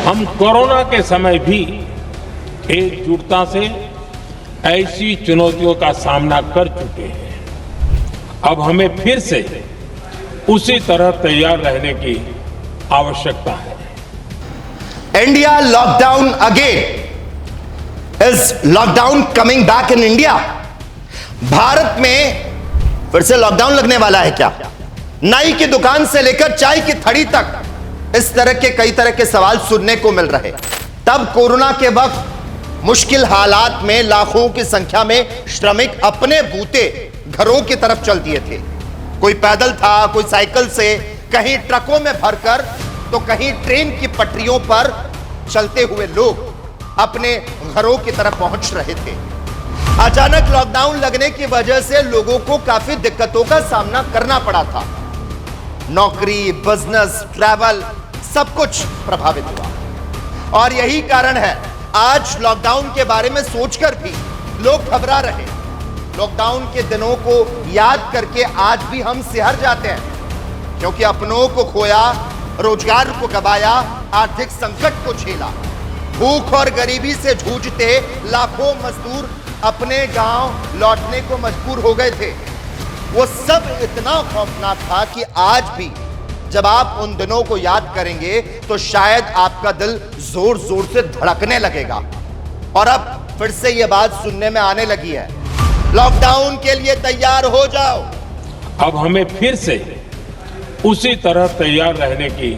हम कोरोना के समय भी एकजुटता से ऐसी चुनौतियों का सामना कर चुके हैं। अब हमें फिर से उसी तरह तैयार रहने की आवश्यकता है। India lockdown again. Is lockdown coming back in India? Bharat में फिर से लॉकडाउन लगने वाला है क्या? नाई की दुकान से लेकर चाय की थड़ी तक इस तरह के कई तरह के सवाल सुनने को मिल रहे। तब कोरोना के वक्त मुश्किल हालात में लाखों की संख्या में श्रमिक अपने बूते घरों की तरफ चल दिए थे। कोई पैदल था, कोई साइकिल से, कहीं ट्रकों में भरकर तो कहीं ट्रेन की पटरियों पर चलते हुए लोग अपने घरों की तरफ पहुंच रहे थे। अचानक लॉकडाउन लगने की वजह से लोगों को काफी दिक्कतों का सामना करना पड़ा था। नौकरी, बिजनेस, ट्रैवल सब कुछ प्रभावित हुआ और यही कारण है आज लॉकडाउन के बारे में सोचकर भी लोग घबरा रहे। लॉकडाउन के दिनों को याद करके आज भी हम सिहर जाते हैं, क्योंकि अपनों को खोया, रोजगार को गंवाया, आर्थिक संकट को झेला। भूख और गरीबी से जूझते लाखों मजदूर अपने गांव लौटने को मजबूर हो गए थे। वो सब इतना खौफनाक था कि आज भी जब आप उन दिनों को याद करेंगे तो शायद आपका दिल जोर जोर से धड़कने लगेगा। और अब फिर से ये बात सुनने में आने लगी है, लॉकडाउन के लिए तैयार हो जाओ। अब हमें फिर से उसी तरह तैयार रहने की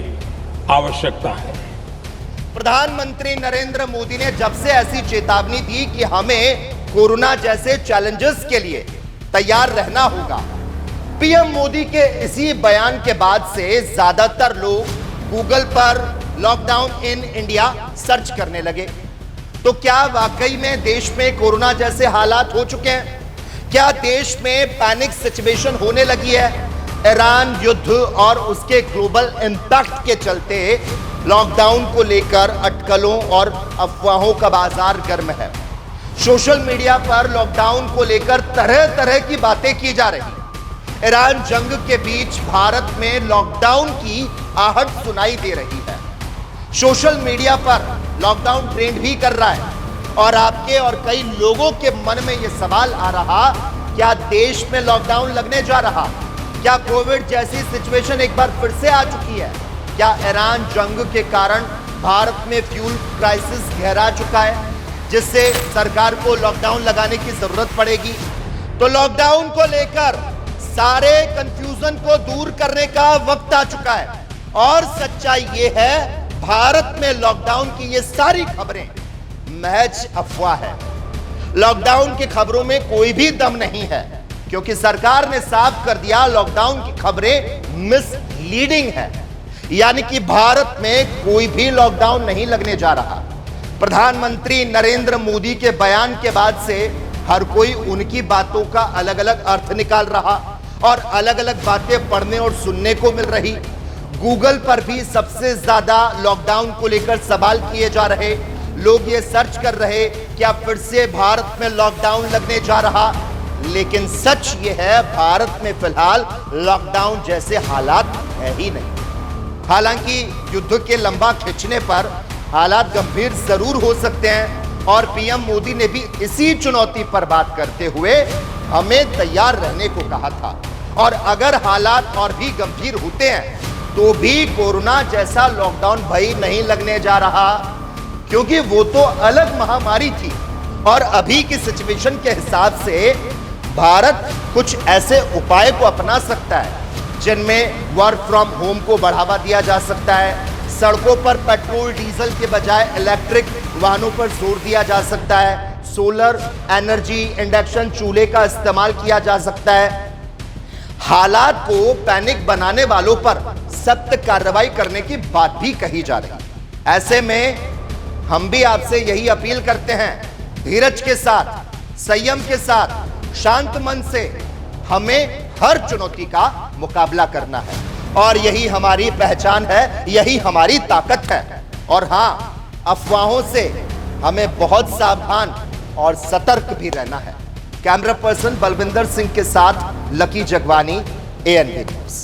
आवश्यकता है। प्रधानमंत्री नरेंद्र मोदी ने जब से ऐसी चेतावनी दी कि हमें कोरोना जैसे चैलेंजेस के लिए तैयार रहना होगा, पीएम मोदी के इसी बयान के बाद से ज्यादातर लोग गूगल पर लॉकडाउन इन इंडिया सर्च करने लगे। तो क्या वाकई में देश में कोरोना जैसे हालात हो चुके हैं? क्या देश में पैनिक सिचुएशन होने लगी है? ईरान युद्ध और उसके ग्लोबल इंपैक्ट के चलते लॉकडाउन को लेकर अटकलों और अफवाहों का बाजार गर्म है। सोशल मीडिया पर लॉकडाउन को लेकर तरह तरह की बातें की जा रही। ईरान जंग के बीच भारत में लॉकडाउन की आहट सुनाई दे रही है। सोशल मीडिया पर लॉकडाउन ट्रेंड भी कर रहा है और आपके और कई लोगों के मन में यह सवाल आ रहा, क्या देश में लॉकडाउन लगने जा रहा? क्या कोविड जैसी सिचुएशन एक बार फिर से आ चुकी है? क्या ईरान जंग के कारण भारत में फ्यूल क्राइसिस गहरा चुका है, जिससे सरकार को लॉकडाउन लगाने की जरूरत पड़ेगी? तो लॉकडाउन को लेकर सारे कंफ्यूजन को दूर करने का वक्त आ चुका है और सच्चाई यह है, भारत में लॉकडाउन की ये सारी खबरें महज अफवाह है। लॉकडाउन की खबरों में कोई भी दम नहीं है, क्योंकि सरकार ने साफ कर दिया लॉकडाउन की खबरें मिसलीडिंग है, यानी कि भारत में कोई भी लॉकडाउन नहीं लगने जा रहा। प्रधानमंत्री नरेंद्र मोदी के बयान के बाद से हर कोई उनकी बातों का अलग अलग अर्थ निकाल रहा और अलग अलग बातें पढ़ने और सुनने को मिल रही। गूगल पर भी सबसे ज्यादा लॉकडाउन को लेकर सवाल किए जा रहे। लोग ये सर्च कर रहे क्या फिर से भारत में लॉकडाउन लगने जा रहा। लेकिन सच ये है, भारत में फिलहाल लॉकडाउन जैसे हालात है ही नहीं। हालांकि युद्ध के लंबा खिंचने पर हालात गंभीर जरूर हो सकते हैं और पीएम मोदी ने भी इसी चुनौती पर बात करते हुए हमें तैयार रहने को कहा था। और अगर हालात और भी गंभीर होते हैं तो भी कोरोना जैसा लॉकडाउन भाई नहीं लगने जा रहा, क्योंकि वो तो अलग महामारी थी और अभी की सिचुएशन के हिसाब से भारत कुछ ऐसे उपाय को अपना सकता है जिनमें वर्क फ्रॉम होम को बढ़ावा दिया जा सकता है, सड़कों पर पेट्रोल डीजल के बजाय इलेक्ट्रिक वाहनों पर जोर दिया जा सकता है, सोलर एनर्जी इंडक्शन चूल्हे का इस्तेमाल किया जा सकता है। हालात को पैनिक बनाने वालों पर सख्त कार्रवाई करने की बात भी कही जा रही। ऐसे में हम भी आपसे यही अपील करते हैं, धीरज के साथ, संयम के साथ, शांत मन से हमें हर चुनौती का मुकाबला करना है और यही हमारी पहचान है, यही हमारी ताकत है। और हां, अफवाहों से हमें बहुत सावधान और सतर्क भी रहना है। कैमरा पर्सन बलविंदर सिंह के साथ लकी जगवानी, ANP न्यूज़।